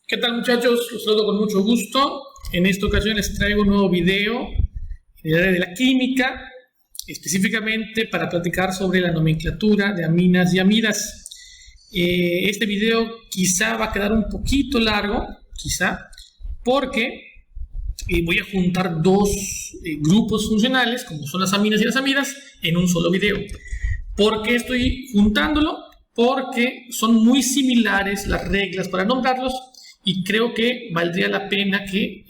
¿Qué tal, muchachos? Los saludo con mucho gusto. En esta ocasión les traigo un nuevo video en el área de la química, específicamente para platicar sobre la nomenclatura de aminas y amidas. Este video quizá va a quedar un poquito largo, porque voy a juntar dos grupos funcionales, como son las aminas y las amidas, en un solo video. ¿Por qué estoy juntándolo? Porque son muy similares las reglas para nombrarlos y creo que valdría la pena que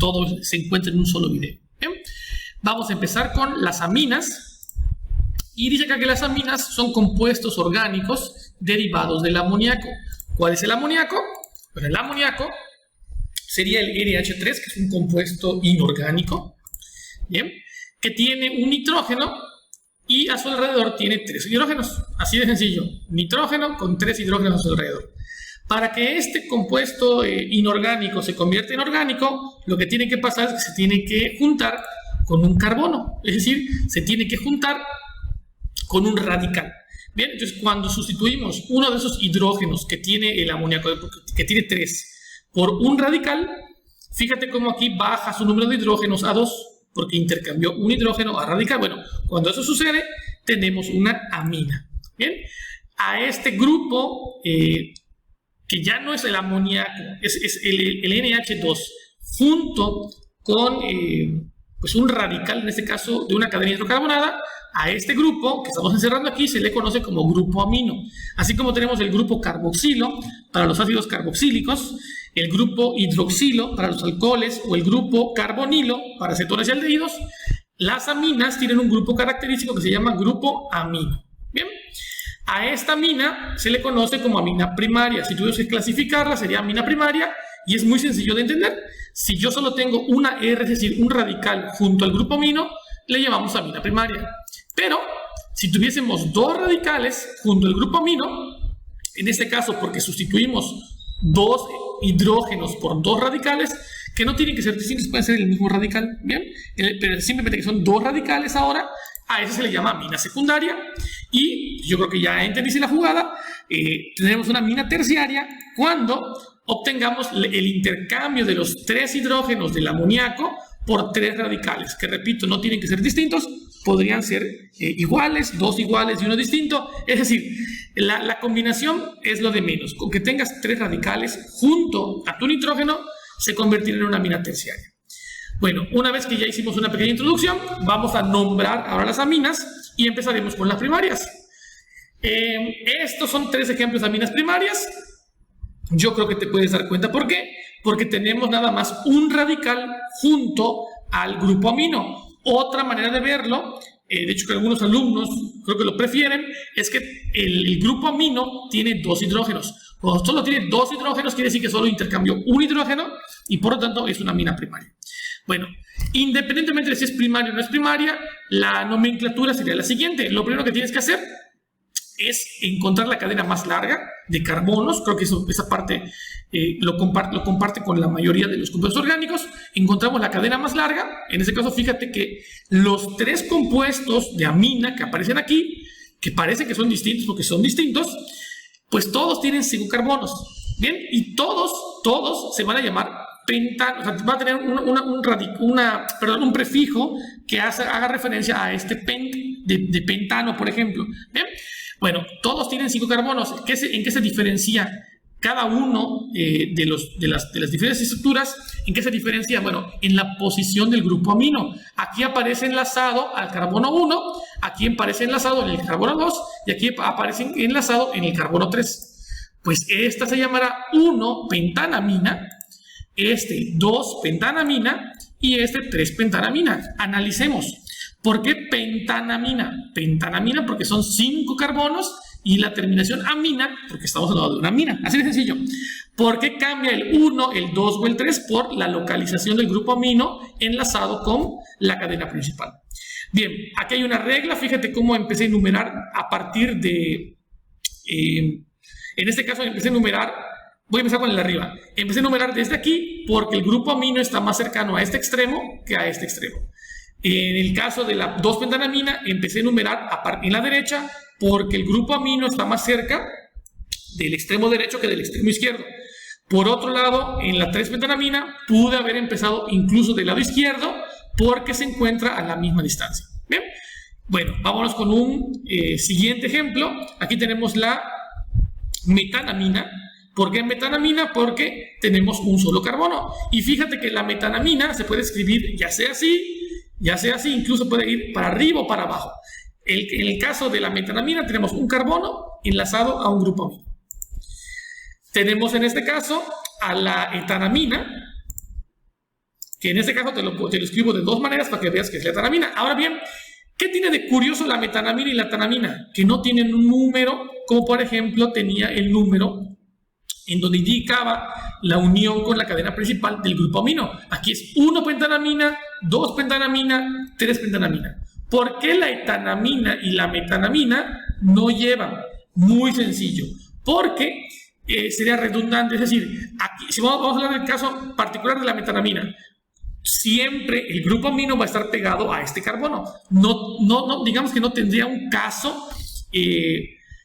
todo se encuentre en un solo video. ¿Bien? Vamos a empezar con las aminas. Y dice acá que las aminas son compuestos orgánicos derivados del amoníaco. ¿Cuál es el amoníaco? Bueno, el amoníaco sería el NH3, que es un compuesto inorgánico, ¿bien? Que tiene un nitrógeno y a su alrededor tiene 3 hidrógenos. Así de sencillo, nitrógeno con 3 hidrógenos a su alrededor. Para que este compuesto inorgánico se convierta en orgánico, lo que tiene que pasar es que se tiene que juntar con un carbono, es decir, se tiene que juntar con un radical. Bien, entonces cuando sustituimos uno de esos hidrógenos que tiene el amoníaco, que tiene 3, por un radical, fíjate cómo aquí baja su número de hidrógenos a 2, porque intercambió un hidrógeno a radical. Bueno, cuando eso sucede, tenemos una amina. Bien, a este grupo, que ya no es el amoníaco, es el NH2, junto con pues un radical, en este caso de una cadena hidrocarbonada, a este grupo que estamos encerrando aquí se le conoce como grupo amino. Así como tenemos el grupo carboxilo para los ácidos carboxílicos, el grupo hidroxilo para los alcoholes o el grupo carbonilo para cetonas y aldehídos, las aminas tienen un grupo característico que se llama grupo amino. Bien, a esta amina se le conoce como amina primaria. Si tuviéramos que clasificarla, sería amina primaria y es muy sencillo de entender. Si yo solo tengo una R, es decir, un radical junto al grupo amino, le llamamos amina primaria. Pero si tuviésemos dos radicales junto al grupo amino, en este caso porque sustituimos dos hidrógenos por dos radicales, que no tienen que ser distintos, pueden ser el mismo radical, ¿bien? Pero simplemente que son dos radicales ahora, a eso se le llama amina secundaria. Y yo creo que ya entendiste la jugada. Tendremos una amina terciaria cuando obtengamos el intercambio de los 3 hidrógenos del amoníaco por 3 radicales, que repito, no tienen que ser distintos, podrían ser iguales, 2 iguales y 1 distinto. Es decir, la combinación es lo de menos. Con que tengas 3 radicales junto a tu nitrógeno, se convertirá en una amina terciaria. Bueno, una vez que ya hicimos una pequeña introducción, vamos a nombrar ahora las aminas y empezaremos con las primarias. Estos son 3 ejemplos de aminas primarias. Yo creo que te puedes dar cuenta por qué. Porque tenemos nada más un radical junto al grupo amino. Otra manera de verlo, de hecho que algunos alumnos creo que lo prefieren, es que el grupo amino tiene 2 hidrógenos. Cuando solo tiene 2 hidrógenos, quiere decir que solo intercambió un hidrógeno y por lo tanto es una amina primaria. Bueno, independientemente de si es primaria o no es primaria, la nomenclatura sería la siguiente. Lo primero que tienes que hacer es encontrar la cadena más larga de carbonos. Creo que esa parte lo comparte con la mayoría de los compuestos orgánicos. Encontramos la cadena más larga. En este caso, fíjate que los 3 compuestos de amina que aparecen aquí, que parece que son distintos porque son distintos, pues todos tienen 5 carbonos. Bien, y todos se van a llamar pentano. O sea, va a tener un prefijo que haga referencia a este de pentano, por ejemplo. Bien. Bueno, todos tienen 5 carbonos. ¿En qué se diferencia cada uno de las diferentes estructuras? ¿En qué se diferencia? Bueno, en la posición del grupo amino. Aquí aparece enlazado al carbono 1, aquí aparece enlazado en el carbono 2 y aquí aparece enlazado en el carbono 3. Pues esta se llamará 1-pentanamina, 2-pentanamina y 3-pentanamina. Analicemos. ¿Por qué pentanamina? Pentanamina porque son 5 carbonos y la terminación amina porque estamos hablando de una amina. Así de sencillo. ¿Por qué cambia el 1, el 2 o el 3? Por la localización del grupo amino enlazado con la cadena principal. Bien, aquí hay una regla. Fíjate cómo empecé a enumerar a partir de... en este caso empecé a enumerar... Voy a empezar con el de arriba. Empecé a enumerar desde aquí porque el grupo amino está más cercano a este extremo que a este extremo. En el caso de la 2-pentanamina, empecé a enumerar en la derecha porque el grupo amino está más cerca del extremo derecho que del extremo izquierdo. Por otro lado, en la 3-pentanamina pude haber empezado incluso del lado izquierdo porque se encuentra a la misma distancia. Bien, bueno, vámonos con un siguiente ejemplo. Aquí tenemos la metanamina. ¿Por qué metanamina? Porque tenemos un solo carbono. Y fíjate que la metanamina se puede escribir ya sea así, incluso puede ir para arriba o para abajo. En el caso de la metanamina tenemos un carbono enlazado a un grupo amino. Tenemos en este caso a la etanamina, que en este caso te lo escribo de dos maneras para que veas que es la etanamina. Ahora bien, ¿qué tiene de curioso la metanamina y la etanamina? Que no tienen un número, como por ejemplo tenía el número en donde indicaba la unión con la cadena principal del grupo amino. Aquí es 1-pentanamina, 2-pentanamina, 3-pentanamina. ¿Por qué la etanamina y la metanamina no llevan? Muy sencillo, porque sería redundante. Es decir, aquí, si vamos a hablar del caso particular de la metanamina, siempre el grupo amino va a estar pegado a este carbono. No, digamos que no tendría un caso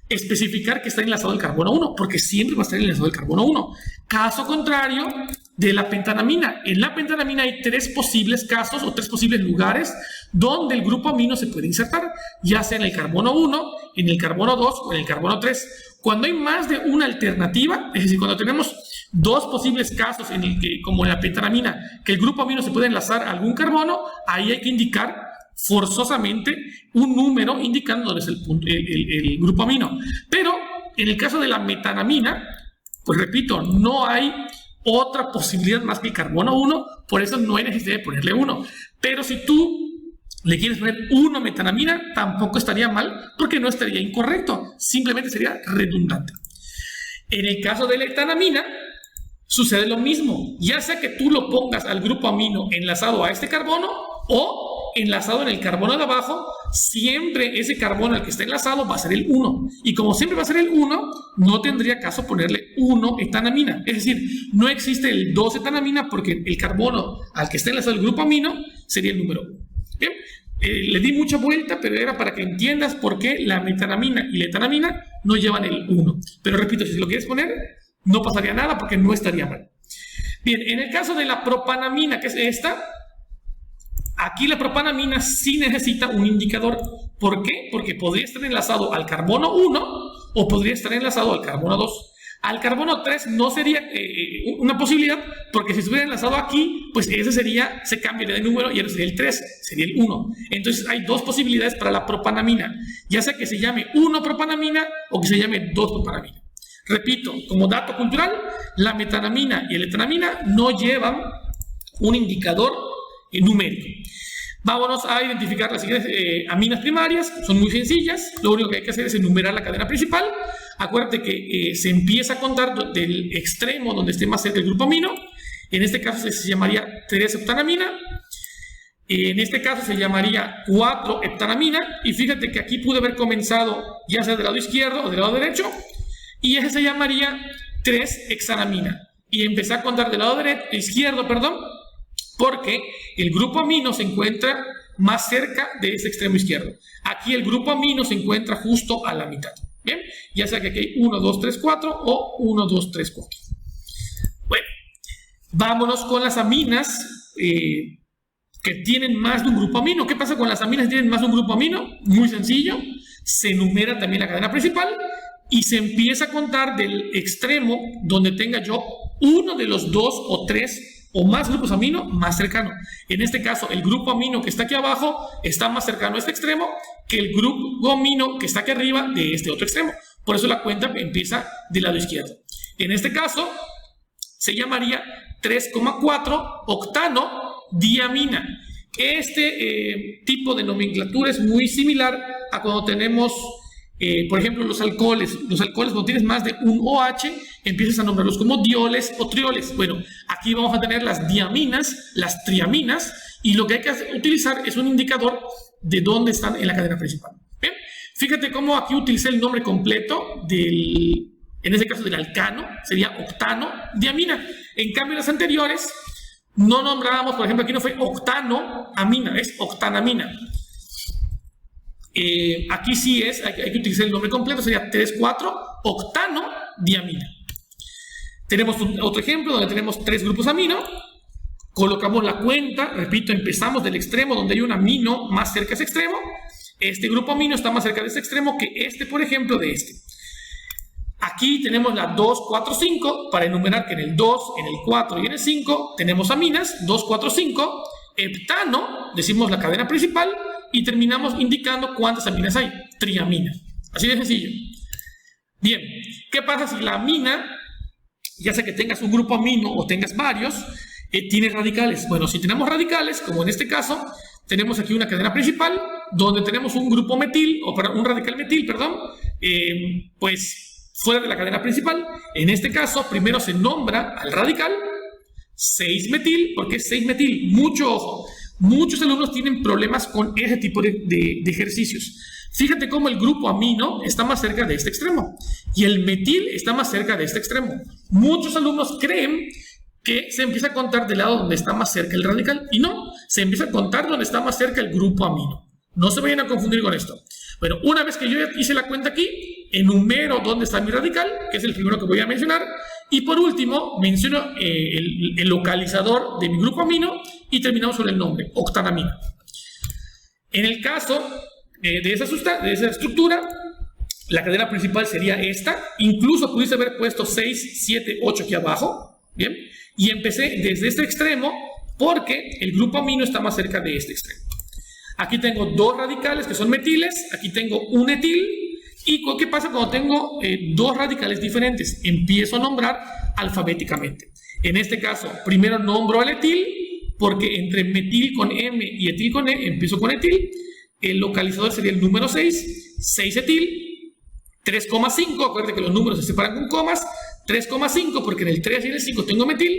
especificar que está enlazado el carbono 1, porque siempre va a estar enlazado el carbono 1. Caso contrario de la pentanamina. En la pentanamina hay 3 posibles casos o 3 posibles lugares donde el grupo amino se puede insertar, ya sea en el carbono 1, en el carbono 2 o en el carbono 3. Cuando hay más de una alternativa, es decir, cuando tenemos 2 posibles casos en el que, como en la pentanamina, que el grupo amino se puede enlazar a algún carbono, ahí hay que indicar forzosamente un número indicando dónde es el grupo amino. Pero en el caso de la metanamina, pues repito, no hay otra posibilidad más que el carbono 1, por eso no hay necesidad de ponerle 1. Pero si tú le quieres poner 1 metanamina, tampoco estaría mal, porque no estaría incorrecto, simplemente sería redundante. En el caso de la etanamina, sucede lo mismo, ya sea que tú lo pongas al grupo amino enlazado a este carbono o enlazado en el carbono de abajo, siempre ese carbono al que está enlazado va a ser el 1. Y como siempre va a ser el 1, no tendría caso ponerle 1 etanamina. Es decir, no existe el 2 etanamina porque el carbono al que está enlazado el grupo amino sería el número 1. Bien, le di mucha vuelta, pero era para que entiendas por qué la metanamina y la etanamina no llevan el 1. Pero repito, si lo quieres poner, no pasaría nada porque no estaría mal. Bien, en el caso de la propanamina, que es esta, aquí la propanamina sí necesita un indicador. ¿Por qué? Porque podría estar enlazado al carbono 1 o podría estar enlazado al carbono 2. Al carbono 3 no sería una posibilidad, porque si estuviera enlazado aquí, pues ese sería, se cambiaría de número y ahora sería el 3, sería el 1. Entonces hay 2 posibilidades para la propanamina, ya sea que se llame 1-propanamina o que se llame 2-propanamina. Repito, como dato cultural, la metanamina y la etanamina no llevan un indicador numérico. Vámonos a identificar las siguientes aminas primarias. Son muy sencillas. Lo único que hay que hacer es enumerar la cadena principal. Acuérdate que se empieza a contar del extremo donde esté más cerca el grupo amino. En este caso se llamaría 3-heptanamina. En este caso se llamaría 4-heptanamina. Y fíjate que aquí pude haber comenzado ya sea del lado izquierdo o del lado derecho. Y ese se llamaría 3-hexanamina. Y empecé a contar del lado izquierdo, porque el grupo amino se encuentra más cerca de ese extremo izquierdo. Aquí el grupo amino se encuentra justo a la mitad. Bien, ya sea que aquí hay 1, 2, 3, 4 o 1, 2, 3, 4. Bueno, vámonos con las aminas que tienen más de un grupo amino. ¿Qué pasa con las aminas que tienen más de un grupo amino? Muy sencillo, se enumera también la cadena principal y se empieza a contar del extremo donde tenga yo uno de los 2 o 3 o más grupos amino más cercano. En este caso, el grupo amino que está aquí abajo está más cercano a este extremo que el grupo amino que está aquí arriba de este otro extremo. Por eso la cuenta empieza del lado izquierdo. En este caso, se llamaría 3,4 octano diamina. Este tipo de nomenclatura es muy similar a cuando tenemos, por ejemplo, los alcoholes. Los alcoholes, cuando tienes más de un OH, empiezas a nombrarlos como dioles o trioles. Bueno, aquí vamos a tener las diaminas, las triaminas, y lo que hay que utilizar es un indicador de dónde están en la cadena principal. Bien, fíjate cómo aquí utilicé el nombre completo del, en este caso del alcano, sería octano diamina. En cambio, las anteriores no nombrábamos, por ejemplo, aquí no fue octano amina, es octanamina. Aquí sí hay que utilizar el nombre completo, sería 3,4 octano diamina. Tenemos otro ejemplo donde tenemos 3 grupos amino. Colocamos la cuenta, repito, empezamos del extremo donde hay un amino más cerca de ese extremo. Este grupo amino está más cerca de este extremo que este, por ejemplo, de este. Aquí tenemos la 2, 4, 5 para enumerar que en el 2, en el 4 y en el 5 tenemos aminas, 2, 4, 5. Heptano, decimos la cadena principal y terminamos indicando cuántas aminas hay, triamina. Así de sencillo. Bien, ¿qué pasa si la amina, ya sea que tengas un grupo amino o tengas varios, tiene radicales? Bueno, si tenemos radicales, como en este caso, tenemos aquí una cadena principal donde tenemos un grupo metil, o un radical metil, perdón, pues fuera de la cadena principal. En este caso, primero se nombra al radical 6-metil, porque es 6-metil. Mucho ojo, muchos alumnos tienen problemas con ese tipo de ejercicios. Fíjate cómo el grupo amino está más cerca de este extremo y el metil está más cerca de este extremo. Muchos alumnos creen que se empieza a contar del lado donde está más cerca el radical y no, se empieza a contar donde está más cerca el grupo amino. No se vayan a confundir con esto. Bueno, una vez que yo ya hice la cuenta aquí, enumero dónde está mi radical, que es el primero que voy a mencionar, y por último menciono el localizador de mi grupo amino y terminamos con el nombre, octanamina. En el caso de esa estructura, la cadena principal sería esta. Incluso pudiese haber puesto 6, 7, 8 aquí abajo. Bien, y empecé desde este extremo porque el grupo amino está más cerca de este extremo. Aquí tengo 2 radicales que son metiles, aquí tengo un etil. ¿Y qué pasa cuando tengo 2 radicales diferentes? Empiezo a nombrar alfabéticamente. En este caso, primero nombro al etil, porque entre metil con M y etil con E, empiezo con etil. El localizador sería el número 6, 6-etil, 3,5, acuérdate que los números se separan con comas, 3,5 porque en el 3 y en el 5 tengo metil.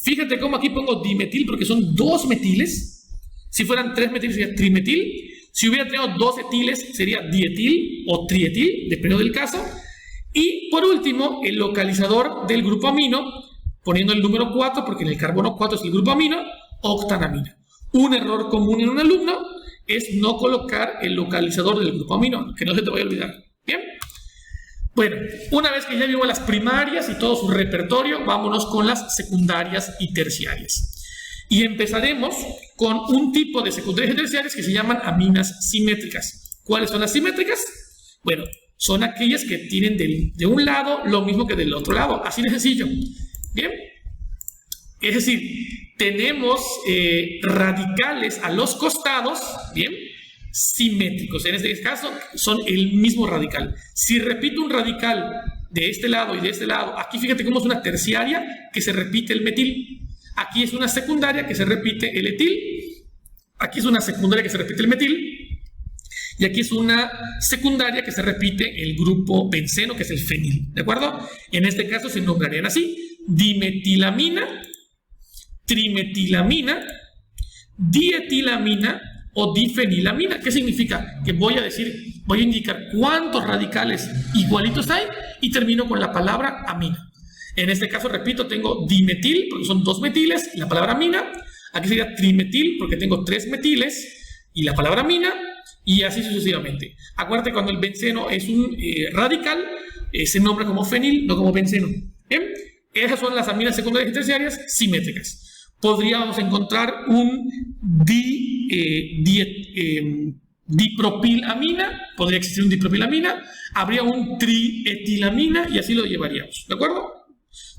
Fíjate cómo aquí pongo dimetil porque son 2 metiles. Si fueran 3 metiles sería trimetil. Si hubiera tenido 2 etiles sería dietil o trietil, dependiendo del caso. Y por último, el localizador del grupo amino, poniendo el número 4 porque en el carbono 4 es el grupo amino, octanamina. Un error común en un alumno es no colocar el localizador del grupo amino, que no se te vaya a olvidar. Bien. Bueno, una vez que ya vimos las primarias y todo su repertorio, vámonos con las secundarias y terciarias. Y empezaremos con un tipo de secundarias y terciarias que se llaman aminas simétricas. ¿Cuáles son las simétricas? Bueno, son aquellas que tienen de un lado lo mismo que del otro lado, así de sencillo. Bien. Es decir, tenemos radicales a los costados, bien, simétricos. En este caso son el mismo radical. Si repito un radical de este lado y de este lado, aquí fíjate cómo es una terciaria que se repite el metil. Aquí es una secundaria que se repite el etil. Aquí es una secundaria que se repite el metil. Y aquí es una secundaria que se repite el grupo benceno, que es el fenil. ¿De acuerdo? En este caso se nombrarían así: dimetilamina, trimetilamina, dietilamina o difenilamina. ¿Qué significa? Que voy a indicar cuántos radicales igualitos hay y termino con la palabra amina. En este caso, repito, tengo dimetil porque son 2 metiles y la palabra amina. Aquí sería trimetil porque tengo 3 metiles y la palabra amina, y así sucesivamente. Acuérdate, cuando el benceno es un radical, se nombra como fenil, no como benceno. Bien, esas son las aminas secundarias y terciarias simétricas. Podríamos encontrar un dipropilamina, podría existir un dipropilamina, habría un trietilamina y así lo llevaríamos. ¿De acuerdo?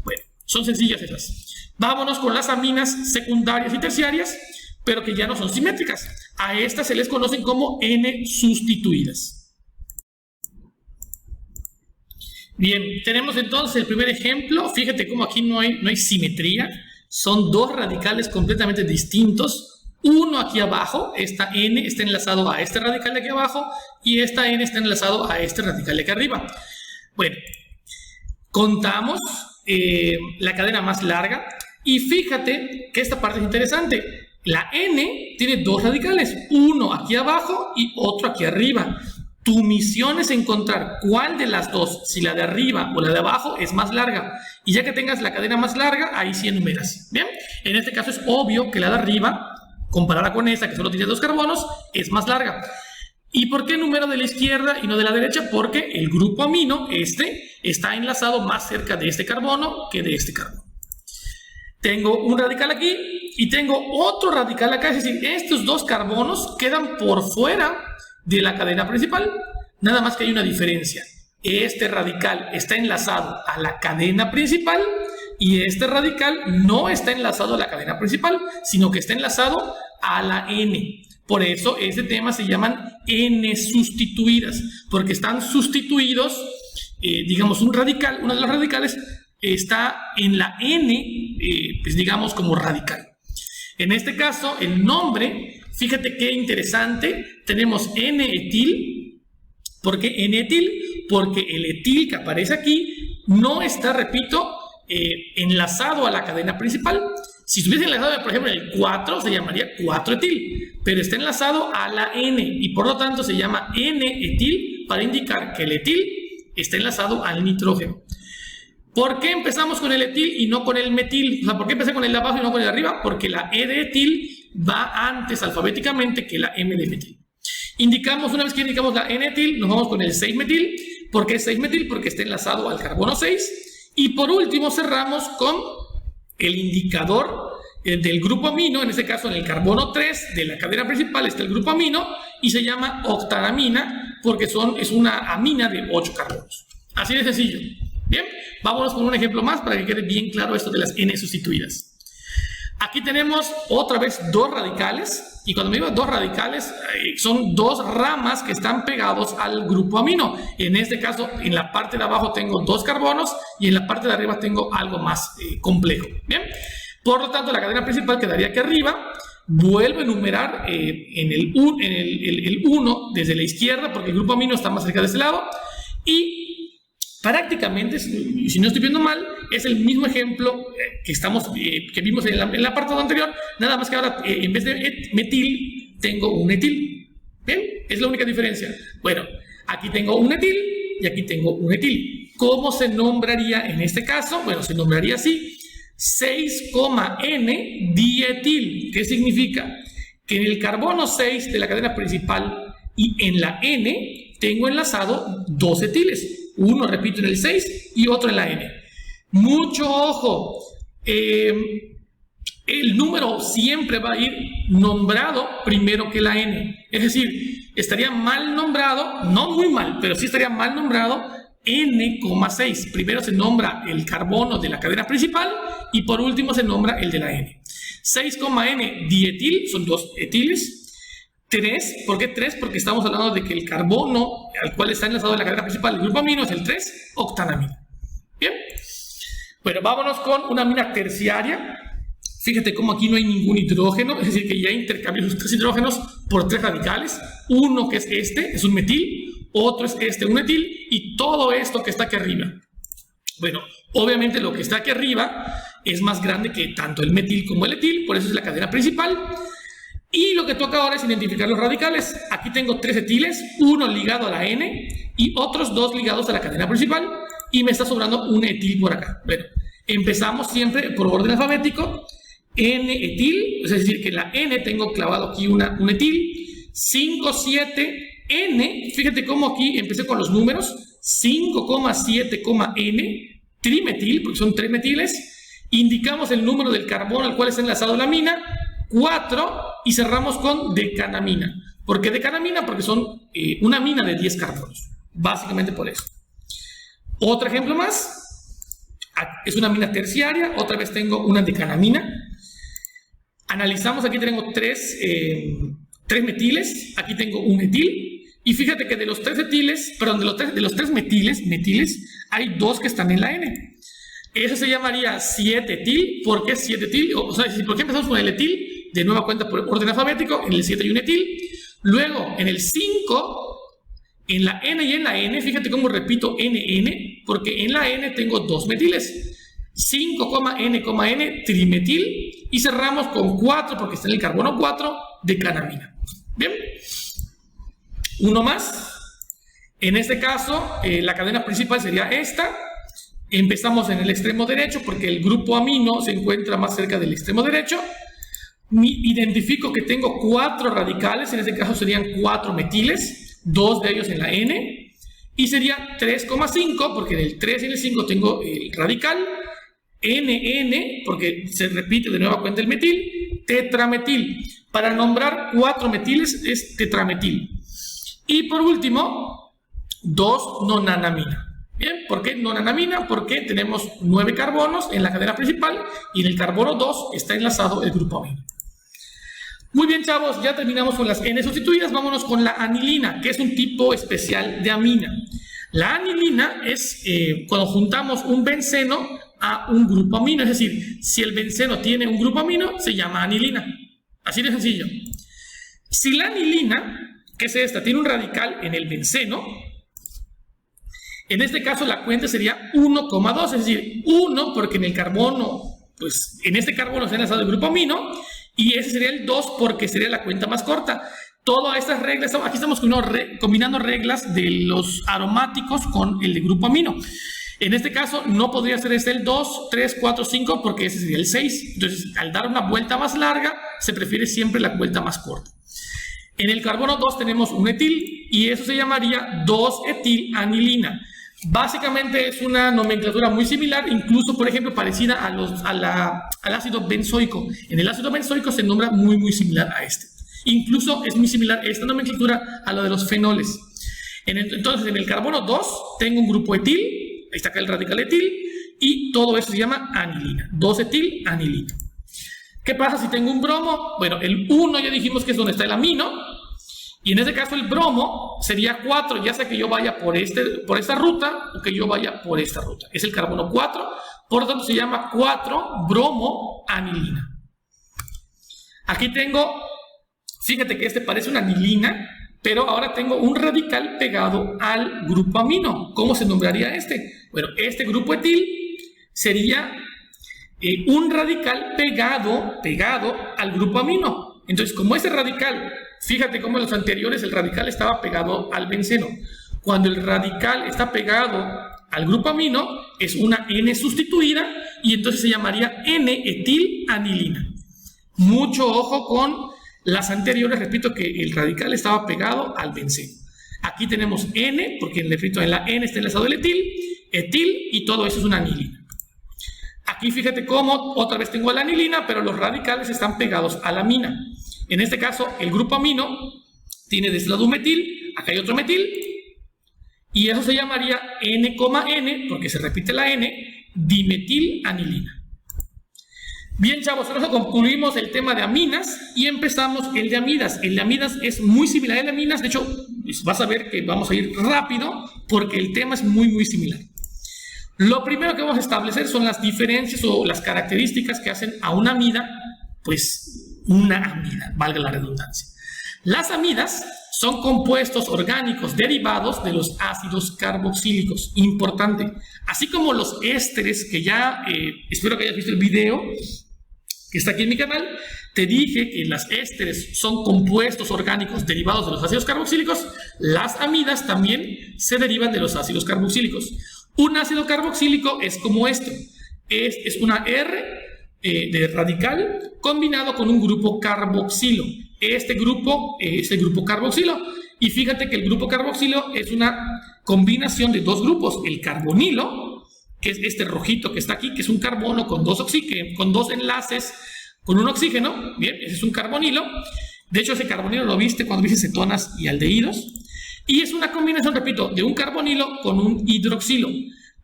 Bueno, son sencillas esas. Vámonos con las aminas secundarias y terciarias, pero que ya no son simétricas. A estas se les conocen como N-sustituidas. Bien, tenemos entonces el primer ejemplo. Fíjate cómo aquí no hay simetría. Son 2 radicales completamente distintos. Uno aquí abajo, esta N está enlazado a este radical de aquí abajo y esta N está enlazado a este radical de aquí arriba. Bueno, contamos la cadena más larga y fíjate que esta parte es interesante. La N tiene 2 radicales, uno aquí abajo y otro aquí arriba. Tu misión es encontrar cuál de las dos, si la de arriba o la de abajo, es más larga. Y ya que tengas la cadena más larga, ahí sí enumeras. Bien, en este caso es obvio que la de arriba, comparada con esta que solo tiene 2 carbonos, es más larga. ¿Y por qué número de la izquierda y no de la derecha? Porque el grupo amino, está enlazado más cerca de este carbono que de este carbono. Tengo un radical aquí y tengo otro radical acá, es decir, estos dos carbonos quedan por fuera de la cadena principal, nada más que hay una diferencia. Este radical está enlazado a la cadena principal y este radical no está enlazado a la cadena principal, sino que está enlazado a la N. Por eso este tema se llaman N sustituidas, porque están sustituidos, digamos, un radical, uno de los radicales está en la N, pues digamos como radical. En este caso, el nombre, fíjate qué interesante, tenemos N-etil. ¿Por qué N-etil? Porque el etil que aparece aquí no está, repito, enlazado a la cadena principal. Si estuviese enlazado, por ejemplo, en el 4, se llamaría 4-etil, pero está enlazado a la N y por lo tanto se llama N-etil para indicar que el etil está enlazado al nitrógeno. ¿Por qué empezamos con el etil y no con el metil? O sea, ¿por qué empecé con el de abajo y no con el de arriba? Porque la E de etil va antes alfabéticamente que la M de metil. Una vez que indicamos la N-etil, nos vamos con el 6-metil. ¿Por qué 6-metil? Porque está enlazado al carbono 6. Y por último cerramos con el indicador del grupo amino, en este caso en el carbono 3 de la cadena principal está el grupo amino y se llama octanamina porque es una amina de 8 carbonos. Así de sencillo. Bien, vámonos con un ejemplo más para que quede bien claro esto de las N sustituidas. Aquí tenemos otra vez dos radicales y cuando me digo dos radicales son dos ramas que están pegados al grupo amino. En este caso, en la parte de abajo tengo dos carbonos y en la parte de arriba tengo algo más complejo. Bien, por lo tanto la cadena principal quedaría aquí arriba. Vuelvo a enumerar en el 1 desde la izquierda porque el grupo amino está más cerca de este lado y prácticamente, si no estoy viendo mal, es el mismo ejemplo que vimos en el apartado anterior, nada más que ahora en vez de metil tengo un etil. ¿Bien? Es la única diferencia. Bueno, aquí tengo un etil y aquí tengo un etil. ¿Cómo se nombraría en este caso? Bueno, se nombraría así: 6,N dietil. ¿Qué significa? Que en el carbono 6 de la cadena principal y en la N tengo enlazado dos etiles. Uno, repito, en el 6 y otro en la N. Mucho ojo. El número siempre va a ir nombrado primero que la N. Es decir, estaría mal nombrado, no muy mal, pero sí estaría mal nombrado N,6. Primero se nombra el carbono de la cadena principal y por último se nombra el de la N. 6,N dietil, son dos etiles. 3, ¿por qué 3? Porque estamos hablando de que el carbono al cual está enlazado en la cadena principal del grupo amino es el 3-octanamina. Bien, bueno, vámonos con una amina terciaria. Fíjate cómo aquí no hay ningún hidrógeno, es decir, que ya intercambié los 3 hidrógenos por 3 radicales. Uno que es es un metil, otro es un etil y todo esto que está aquí arriba. Bueno, obviamente lo que está aquí arriba es más grande que tanto el metil como el etil, por eso es la cadena principal. Y lo que toca ahora es identificar los radicales. Aquí tengo 3 etiles, uno ligado a la N y otros 2 ligados a la cadena principal y me está sobrando un etil por acá. Bueno, empezamos siempre por orden alfabético. N-etil, es decir, que en la N tengo clavado aquí un etil. 5, 7, N, fíjate cómo aquí empecé con los números. 5,7,N, trimetil, porque son 3 metiles. Indicamos el número del carbono al cual está enlazado la amina. 4 y cerramos con decanamina. ¿Por qué decanamina? Porque son una amina de 10 carbonos. Básicamente por eso. Otro ejemplo más. Es una amina terciaria. Otra vez tengo una decanamina. Analizamos. Aquí tengo 3 metiles. Aquí tengo un etil. Y fíjate que de los 3 etiles, perdón, de los 3 metiles, hay 2 que están en la N. Eso se llamaría 7-etil. ¿Por qué 7-etil? O sea, ¿por qué empezamos con el etil? De nueva cuenta por orden alfabético, en el 7 hay un etil. Luego, en el 5, en la N y en la N, fíjate cómo repito NN, porque en la N tengo 2 metiles. 5,N,N, trimetil. Y cerramos con 4, porque está en el carbono 4, decanamina. Bien. Uno más. En este caso, la cadena principal sería esta. Empezamos en el extremo derecho, porque el grupo amino se encuentra más cerca del extremo derecho. Identifico que tengo 4 radicales, en este caso serían 4 metiles. 2 de ellos en la N, y sería 3,5 porque en el 3 y en el 5 tengo el radical, NN porque se repite de nueva cuenta el metil, tetrametil. Para nombrar 4 metiles es tetrametil. Y por último, 2 nonanamina. Bien, ¿por qué nonanamina? Porque tenemos 9 carbonos en la cadena principal y en el carbono 2 está enlazado el grupo amino. Muy bien, chavos, ya terminamos con las N sustituidas. Vámonos con la anilina, que es un tipo especial de amina. La anilina es cuando juntamos un benceno a un grupo amino, es decir, si el benceno tiene un grupo amino, se llama anilina. Así de sencillo. Si la anilina, que es esta, tiene un radical en el benceno, en este caso la cuenta sería 1,2, es decir, 1 porque en el carbono, pues en este carbono se ha enlazado el grupo amino, y ese sería el 2 porque sería la cuenta más corta. Todas estas reglas, aquí estamos combinando reglas de los aromáticos con el de grupo amino. En este caso no podría ser este el 2, 3, 4, 5 porque ese sería el 6. Entonces, al dar una vuelta más larga, se prefiere siempre la vuelta más corta. En el carbono 2 tenemos un etil y eso se llamaría 2-etilanilina. Básicamente es una nomenclatura muy similar, incluso, por ejemplo, parecida al ácido benzoico. En el ácido benzoico se nombra muy similar a este. Incluso es muy similar esta nomenclatura a la de los fenoles. Entonces, en el carbono 2 tengo un grupo etil, ahí está acá el radical etil, y todo eso se llama anilina, 2-etilanilina. ¿Qué pasa si tengo un bromo? Bueno, el 1 ya dijimos que es donde está el amino, y en este caso el bromo sería 4, ya sea que yo vaya por esta ruta o que yo vaya por esta ruta. Es el carbono 4, por lo tanto se llama 4-bromoanilina. Aquí tengo, fíjate que este parece una anilina, pero ahora tengo un radical pegado al grupo amino. ¿Cómo se nombraría este? Bueno, este grupo etil sería un radical pegado al grupo amino. Entonces, como ese radical, fíjate cómo en los anteriores el radical estaba pegado al benceno. Cuando el radical está pegado al grupo amino, es una N sustituida y entonces se llamaría N-etilanilina. Mucho ojo con las anteriores, repito que el radical estaba pegado al benceno. Aquí tenemos N, porque repito, en la N está enlazado el etil, y todo eso es una anilina. Aquí fíjate cómo otra vez tengo la anilina, pero los radicales están pegados a la amina. En este caso, el grupo amino tiene de este lado un metil, acá hay otro metil, y eso se llamaría N,N, porque se repite la N, dimetilanilina. Bien, chavos, ahora concluimos el tema de aminas y empezamos el de amidas. El de amidas es muy similar al de aminas, de hecho, vas a ver que vamos a ir rápido porque el tema es muy similar. Lo primero que vamos a establecer son las diferencias o las características que hacen a una amida, pues una amida, valga la redundancia. Las amidas son compuestos orgánicos derivados de los ácidos carboxílicos, importante. Así como los ésteres, que ya espero que hayas visto el video que está aquí en mi canal, te dije que las ésteres son compuestos orgánicos derivados de los ácidos carboxílicos, las amidas también se derivan de los ácidos carboxílicos. Un ácido carboxílico es como esto, es una R de radical combinado con un grupo carboxilo. Este grupo es el grupo carboxilo. Y fíjate que el grupo carboxilo es una combinación de dos grupos. El carbonilo, que es este rojito que está aquí, que es un carbono con dos enlaces con un oxígeno. Bien, ese es un carbonilo. De hecho, ese carbonilo lo viste cuando viste cetonas y aldehídos. Y es una combinación, repito, de un carbonilo con un hidroxilo.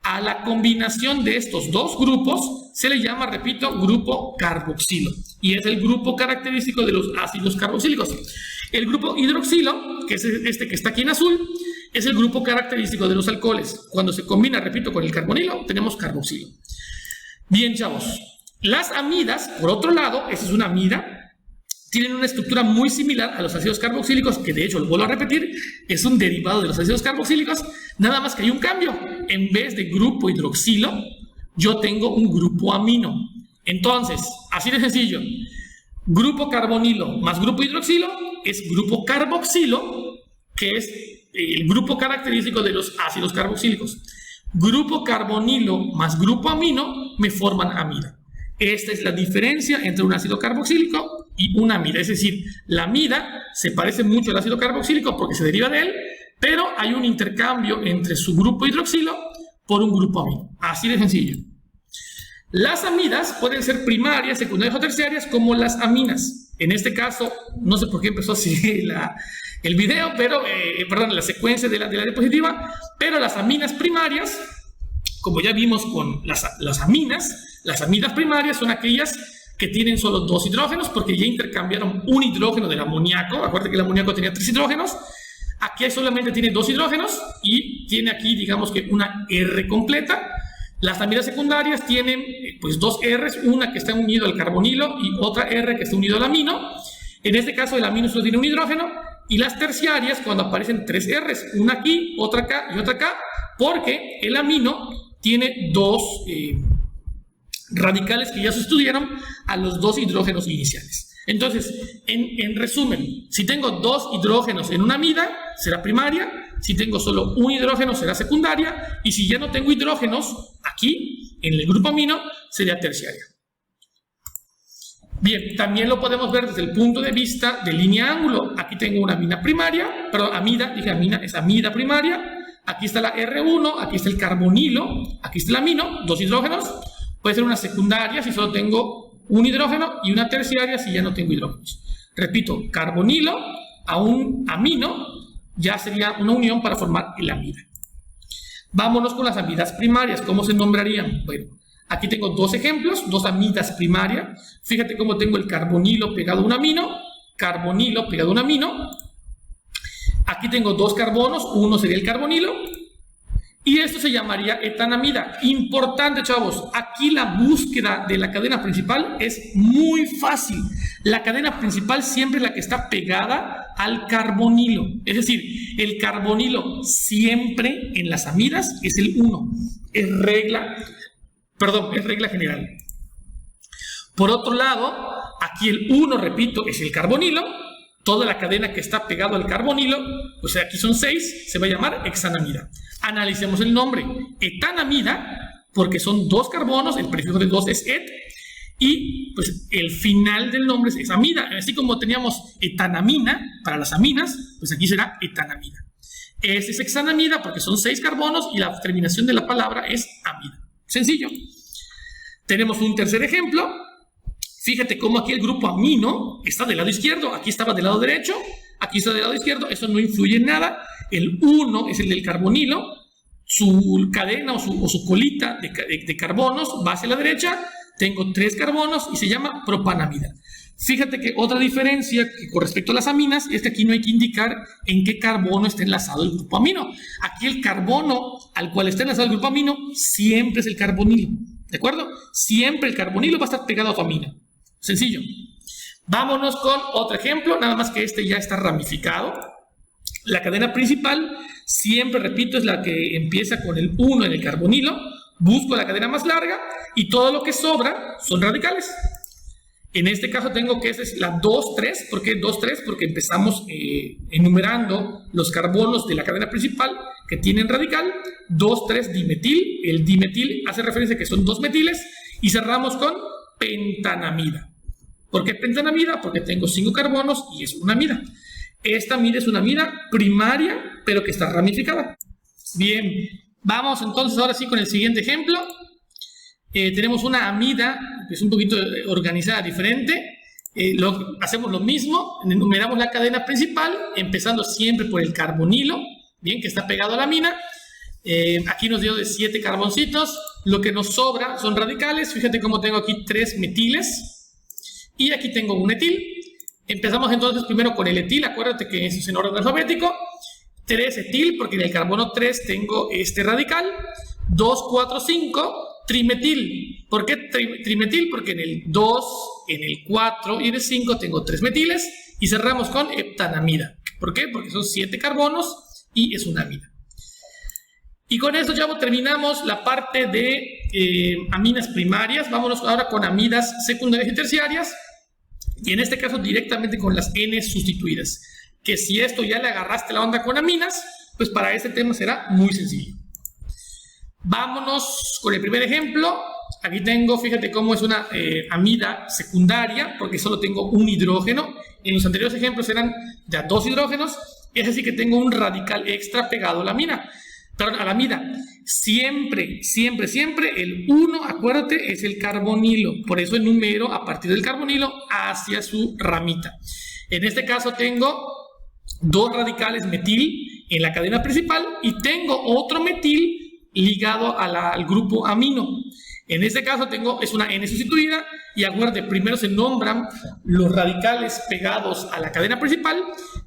A la combinación de estos dos grupos se le llama, repito, grupo carboxilo. Y es el grupo característico de los ácidos carboxílicos. El grupo hidroxilo, que es este que está aquí en azul, es el grupo característico de los alcoholes. Cuando se combina, repito, con el carbonilo, tenemos carboxilo. Bien, chavos. Las amidas, por otro lado, esa es una amida, tienen una estructura muy similar a los ácidos carboxílicos, que de hecho, lo vuelvo a repetir, es un derivado de los ácidos carboxílicos, nada más que hay un cambio. En vez de grupo hidroxilo, yo tengo un grupo amino. Entonces, así de sencillo, grupo carbonilo más grupo hidroxilo es grupo carboxilo, que es el grupo característico de los ácidos carboxílicos. Grupo carbonilo más grupo amino me forman amida. Esta es la diferencia entre un ácido carboxílico y una amida. Es decir, la amida se parece mucho al ácido carboxílico porque se deriva de él, pero hay un intercambio entre su grupo hidroxilo por un grupo amino. Así de sencillo. Las amidas pueden ser primarias, secundarias o terciarias, como las aminas. En este caso, no sé por qué empezó así el video, pero, perdón, la secuencia de la diapositiva, pero las aminas primarias, como ya vimos con las amidas primarias son aquellas que tienen solo 2 hidrógenos, porque ya intercambiaron un hidrógeno del amoníaco. Acuérdate que el amoníaco tenía 3 hidrógenos. Aquí solamente tiene 2 hidrógenos y tiene aquí, digamos que una R completa. Las amidas secundarias tienen pues 2 R's, una que está unida al carbonilo y otra R que está unida al amino. En este caso el amino solo tiene un hidrógeno. Y las terciarias, cuando aparecen 3 R's, una aquí, otra acá y otra acá, porque el amino tiene 2 radicales que ya se estudiaron a los 2 hidrógenos iniciales. Entonces, en resumen, si tengo 2 hidrógenos en una amida, será primaria. Si tengo solo un hidrógeno, será secundaria. Y si ya no tengo hidrógenos, aquí, en el grupo amino, sería terciaria. Bien, también lo podemos ver desde el punto de vista de línea-ángulo. Aquí tengo una amida primaria, perdón, amida, dije amina, es amida primaria. Aquí está la R1, aquí está el carbonilo, aquí está el amino, 2 hidrógenos. Puede ser una secundaria si solo tengo un hidrógeno y una terciaria si ya no tengo hidrógenos. Repito, carbonilo a un amino ya sería una unión para formar el amida. Vámonos con las amidas primarias. ¿Cómo se nombrarían? Bueno, aquí tengo 2 ejemplos, 2 amidas primarias. Fíjate cómo tengo el carbonilo pegado a un amino, carbonilo pegado a un amino. Aquí tengo 2 carbonos, uno sería el carbonilo. Y esto se llamaría etanamida. Importante, chavos, aquí la búsqueda de la cadena principal es muy fácil. La cadena principal siempre es la que está pegada al carbonilo. Es decir, el carbonilo siempre en las amidas es el 1. Es regla general. Por otro lado, aquí el 1, repito, es el carbonilo. Toda la cadena que está pegado al carbonilo, pues aquí son 6, se va a llamar hexanamida. Analicemos el nombre. Etanamida, porque son 2 carbonos, el prefijo de 2 es et, y pues el final del nombre es amida. Así como teníamos etanamina para las aminas, pues aquí será etanamida. Este es hexanamida porque son 6 carbonos y la terminación de la palabra es amida. Sencillo. Tenemos un tercer ejemplo. Fíjate cómo aquí el grupo amino está del lado izquierdo, aquí estaba del lado derecho, aquí está del lado izquierdo, eso no influye en nada. El 1 es el del carbonilo, su cadena o su colita de carbonos va hacia la derecha, tengo 3 carbonos y se llama propanamida. Fíjate que otra diferencia que con respecto a las aminas es que aquí no hay que indicar en qué carbono está enlazado el grupo amino. Aquí el carbono al cual está enlazado el grupo amino siempre es el carbonilo, ¿de acuerdo? Siempre el carbonilo va a estar pegado a tu amino. Sencillo. Vámonos con otro ejemplo, nada más que este ya está ramificado. La cadena principal, siempre repito, es la que empieza con el 1 en el carbonilo. Busco la cadena más larga y todo lo que sobra son radicales. En este caso tengo que esa es la 2,3. ¿Por qué 2,3? Porque empezamos enumerando los carbonos de la cadena principal que tienen radical. 2,3 dimetil. El dimetil hace referencia a que son 2 metiles. Y cerramos con pentanamida. ¿Por qué pentanamida? Porque tengo 5 carbonos y es una amida. Esta amida es una amida primaria, pero que está ramificada. Bien, vamos entonces ahora sí con el siguiente ejemplo. Tenemos una amida que es un poquito organizada diferente. Hacemos lo mismo, enumeramos la cadena principal, empezando siempre por el carbonilo, bien, que está pegado a la amina. Aquí nos dio de 7 carboncitos. Lo que nos sobra son radicales. Fíjate cómo tengo aquí 3 metiles. Y aquí tengo un etil. Empezamos entonces primero con el etil. Acuérdate que eso es en orden alfabético. 3 etil, porque en el carbono 3 tengo este radical. 2, 4, 5, trimetil. ¿Por qué trimetil? Porque en el 2, en el 4 y en el 5 tengo 3 metiles. Y cerramos con heptanamida. ¿Por qué? Porque son 7 carbonos y es una amida. Y con esto ya terminamos la parte de aminas primarias. Vámonos ahora con amidas secundarias y terciarias. Y en este caso directamente con las N sustituidas. Que si esto ya le agarraste la onda con aminas, pues para este tema será muy sencillo. Vámonos con el primer ejemplo. Aquí tengo, fíjate cómo es una amida secundaria, porque solo tengo un hidrógeno. En los anteriores ejemplos eran ya 2 hidrógenos. es decir que tengo un radical extra pegado a la amida. Siempre, siempre, siempre el 1, acuérdate, es el carbonilo. Por eso enumero a partir del carbonilo hacia su ramita. En este caso tengo 2 radicales metil en la cadena principal y tengo otro metil ligado al grupo amino. En este caso es una N sustituida y acuérdate, primero se nombran los radicales pegados a la cadena principal,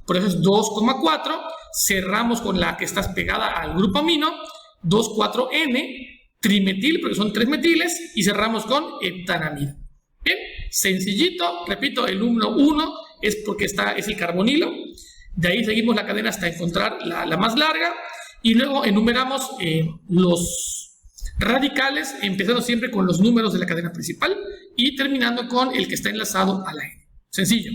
por eso es 2,4, cerramos con la que está pegada al grupo amino, 2,4N, trimetil, porque son 3 metiles, y cerramos con heptanamida. Bien, sencillito, repito, el número 1 es porque es el carbonilo, de ahí seguimos la cadena hasta encontrar la más larga, y luego enumeramos los radicales, empezando siempre con los números de la cadena principal y terminando con el que está enlazado a la N. Sencillo.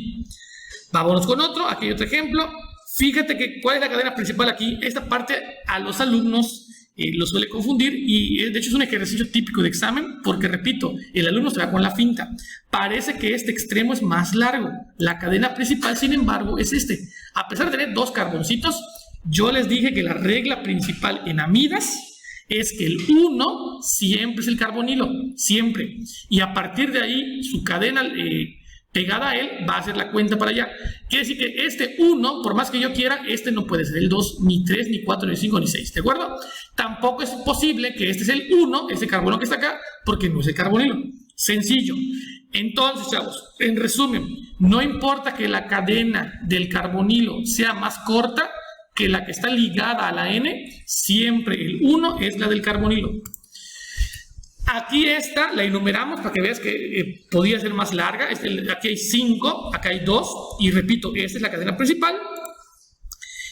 Vámonos con otro. Aquí hay otro ejemplo. Fíjate que cuál es la cadena principal aquí. Esta parte a los alumnos lo suele confundir y de hecho es un ejercicio típico de examen porque, repito, el alumno se va con la finta. Parece que este extremo es más largo. La cadena principal, sin embargo, es este. A pesar de tener 2 carboncitos, yo les dije que la regla principal en amidas es que el 1 siempre es el carbonilo, siempre. Y a partir de ahí, su cadena pegada a él va a hacer la cuenta para allá. Quiere decir que este 1, por más que yo quiera, este no puede ser el 2, ni 3, ni 4, ni 5, ni 6, ¿de acuerdo? Tampoco es posible que este es el 1, ese carbono que está acá, porque no es el carbonilo. Sencillo. Entonces, chavos, en resumen, no importa que la cadena del carbonilo sea más corta que la que está ligada a la N, siempre el 1 es la del carbonilo. Aquí esta la enumeramos para que veas que podría ser más larga. Aquí hay 5, acá hay 2, y repito, esta es la cadena principal.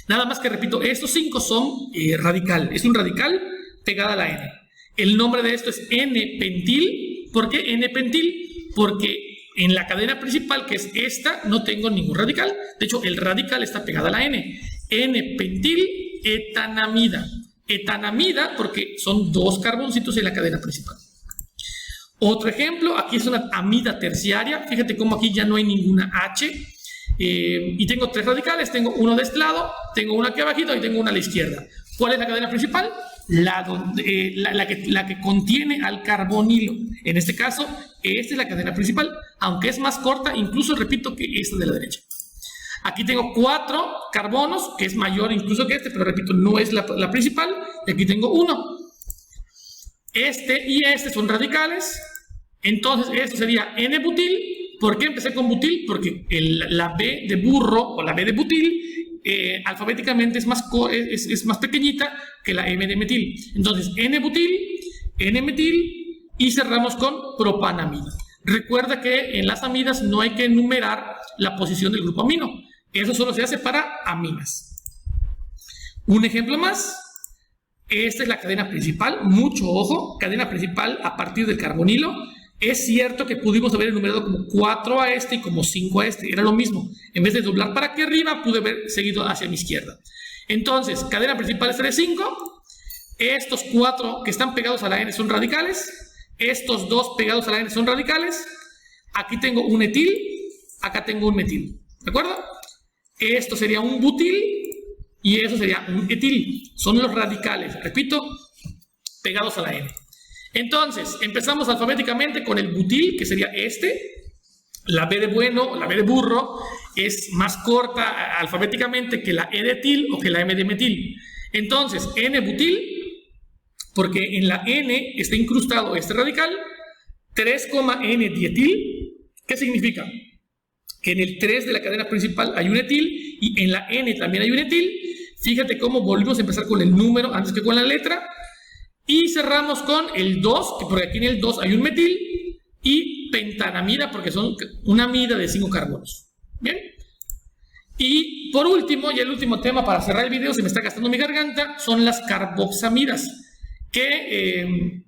Nada más que repito, estos 5 son radical, es un radical pegada a la N. El nombre de esto es N-pentil. ¿Por qué N-pentil? Porque en la cadena principal, que es esta, no tengo ningún radical. De hecho, el radical está pegado a la N. N-pentil etanamida. Etanamida porque son 2 carboncitos en la cadena principal. Otro ejemplo, aquí es una amida terciaria. Fíjate cómo aquí ya no hay ninguna H. Y tengo 3 radicales. Tengo uno de este lado, tengo uno aquí abajito y tengo una a la izquierda. ¿Cuál es la cadena principal? La que contiene al carbonilo. En este caso, esta es la cadena principal, aunque es más corta, incluso repito que esta de la derecha. Aquí tengo 4 carbonos, que es mayor incluso que este, pero repito, no es la principal. Y aquí tengo 1. Este y este son radicales. Entonces, esto sería N-butil. ¿Por qué empecé con butil? Porque la B de burro o la B de butil alfabéticamente es más pequeñita que la M de metil. Entonces, N-butil, N-metil y cerramos con propanamida. Recuerda que en las amidas no hay que enumerar la posición del grupo amino. Eso solo se hace para aminas. Un ejemplo más. Esta es la cadena principal. Mucho ojo. Cadena principal a partir del carbonilo. Es cierto que pudimos haber enumerado como 4 a este y como 5 a este. Era lo mismo. En vez de doblar para aquí arriba, pude haber seguido hacia mi izquierda. Entonces, cadena principal es 3,5. Estos 4 que están pegados a la N son radicales. Estos 2 pegados a la N son radicales. Aquí tengo un etil. Acá tengo un metil. ¿De acuerdo? Esto sería un butil y eso sería un etil. Son los radicales, repito, pegados a la N. Entonces, empezamos alfabéticamente con el butil, que sería este. La B de bueno o la B de burro es más corta alfabéticamente que la E de etil o que la M de metil. Entonces, N-butil, porque en la N está incrustado este radical, 3,N-dietil. ¿Qué significa? Que en el 3 de la cadena principal hay un etil y en la N también hay un etil. Fíjate cómo volvimos a empezar con el número antes que con la letra. Y cerramos con el 2, que por aquí en el 2 hay un metil. Y pentanamida, porque son una amida de 5 carbonos. Bien. Y por último, y el último tema para cerrar el video, se me está gastando mi garganta, son las carboxamidas. Que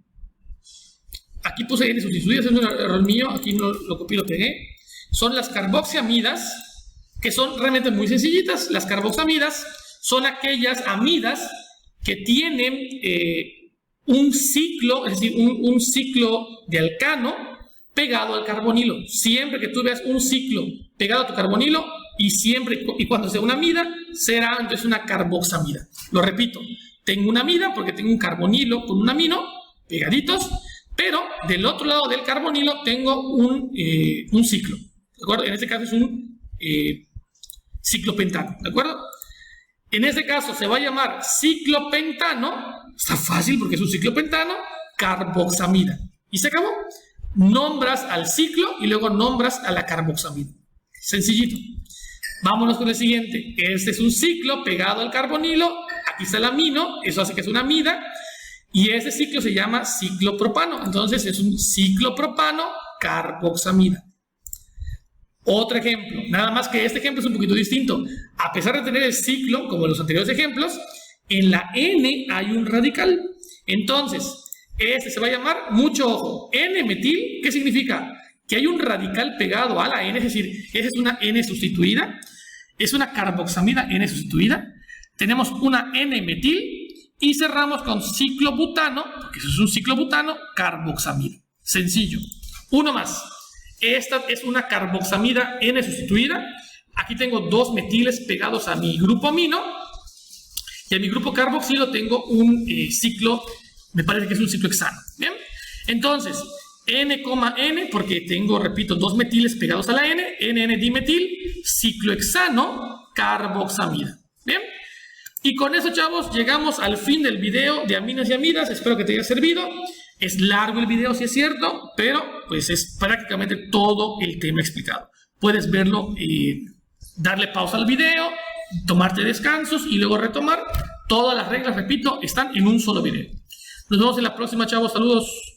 aquí puse N sustituidas, es un error mío, aquí no lo copié y lo pegué. Son las carboxiamidas, que son realmente muy sencillitas. Las carboxamidas son aquellas amidas que tienen un ciclo, es decir, un ciclo de alcano pegado al carbonilo. Siempre que tú veas un ciclo pegado a tu carbonilo, y cuando sea una amida, será entonces una carboxamida. Lo repito, tengo una amida porque tengo un carbonilo con un amino pegaditos, pero del otro lado del carbonilo tengo un ciclo, ¿de acuerdo? En este caso es un ciclopentano, ¿de acuerdo? En este caso se va a llamar ciclopentano, está fácil porque es un ciclopentano, carboxamida. Y se acabó. Nombras al ciclo y luego nombras a la carboxamida. Sencillito. Vámonos con el siguiente. Este es un ciclo pegado al carbonilo. Aquí está el amino, eso hace que es una amida. Y ese ciclo se llama ciclopropano. Entonces es un ciclopropano carboxamida. Otro ejemplo, nada más que este ejemplo es un poquito distinto. A pesar de tener el ciclo, como en los anteriores ejemplos, en la N hay un radical. Entonces, este se va a llamar, mucho ojo, N-metil. ¿Qué significa? Que hay un radical pegado a la N, es decir, esa es una N sustituida, es una carboxamida N sustituida. Tenemos una N-metil y cerramos con ciclobutano, porque eso es un ciclobutano, carboxamida. Sencillo. Uno más. Esta es una carboxamida N sustituida. Aquí tengo dos metiles pegados a mi grupo amino. Y a mi grupo carboxilo tengo un ciclo, me parece que es un ciclo hexano. ¿Bien? Entonces, N, N, porque tengo, repito, dos metiles pegados a la N, N-dimetil, ciclohexano, carboxamida. ¿Bien? Y con eso, chavos, llegamos al fin del video de aminas y amidas. Espero que te haya servido. Es largo el video, si es cierto, pero pues es prácticamente todo el tema explicado. Puedes verlo, darle pausa al video, tomarte descansos y luego retomar. Todas las reglas, repito, están en un solo video. Nos vemos en la próxima, chavos. Saludos.